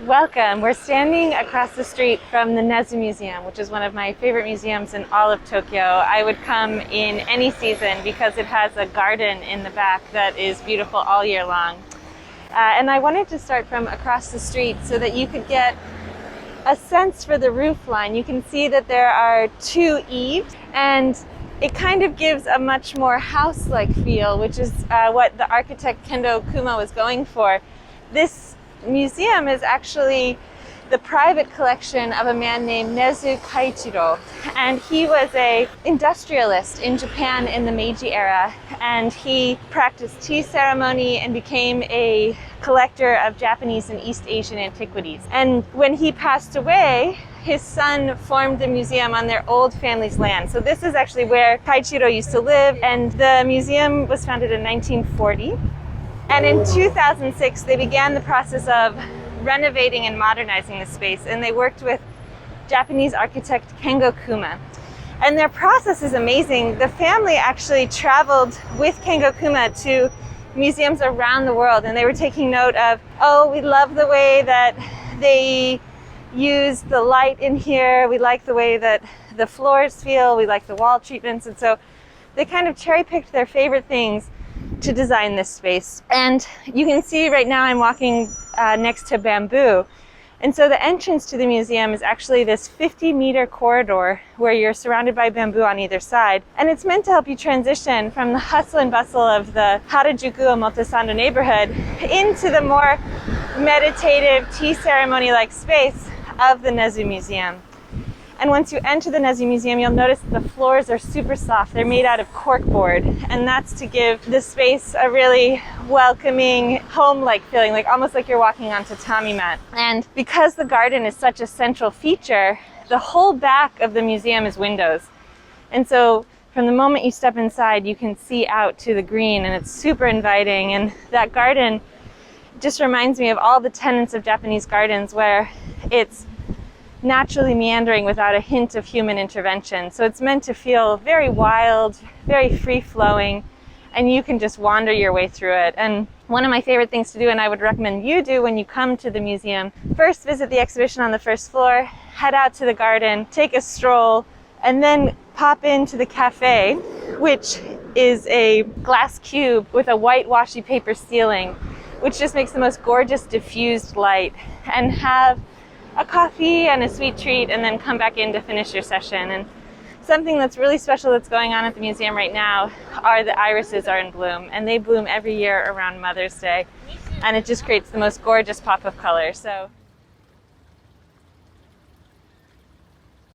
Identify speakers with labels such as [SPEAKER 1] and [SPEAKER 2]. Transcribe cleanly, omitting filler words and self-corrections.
[SPEAKER 1] Welcome. We're standing across the street from the Nezu Museum, which is one of my favorite museums in all of Tokyo. I would come in any season because it has a garden in the back that is beautiful all year long. And I wanted to start from across the street so that you could get a sense for the roof line. You can see that there are two eaves, and it kind of gives a much more house-like feel, which is what the architect Kendo Kuma was going for. This museum is actually the private collection of a man named Nezu Kaichiro, and he was an industrialist in Japan in the Meiji era, and he practiced tea ceremony and became a collector of Japanese and East Asian antiquities. And when he passed away, his son formed the museum on their old family's land. So this is actually where Kaichiro used to live, and the museum was founded in 1940. And in 2006, they began the process of renovating and modernizing the space, and they worked with Japanese architect Kendo Kuma. And their process is amazing. The family actually traveled with Kendo Kuma to museums around the world, and they were taking note of, oh, we love the way that they use the light in here, we like the way that the floors feel, we like the wall treatments. And so they kind of cherry-picked their favorite things to design this space. And you can see right now I'm walking next to bamboo. And so the entrance to the museum is actually this 50-meter corridor where you're surrounded by bamboo on either side. And it's meant to help you transition from the hustle and bustle of the Harajuku Omotesando neighborhood into the more meditative tea ceremony-like space of the Nezu Museum. And once you enter the Nezu Museum, you'll notice that the floors are super soft. They're made out of corkboard, and that's to give the space a really welcoming, home-like feeling, like almost like you're walking on tatami mat. And because the garden is such a central feature, the whole back of the museum is windows. And so from the moment you step inside, you can see out to the green, and it's super inviting. And that garden just reminds me of all the tenets of Japanese gardens, where it's naturally meandering without a hint of human intervention. So it's meant to feel very wild, very free-flowing, and you can just wander your way through it. And one of my favorite things to do, and I would recommend you do when you come to the museum, first visit the exhibition on the first floor, head out to the garden, take a stroll, and then pop into the cafe, which is a glass cube with a white washi paper ceiling, which just makes the most gorgeous diffused light, and have a coffee and a sweet treat, and then come back in to finish your session. And something that's really special that's going on at the museum right now are the irises are in bloom, and they bloom every year around Mother's Day, and it just creates the most gorgeous pop of color. So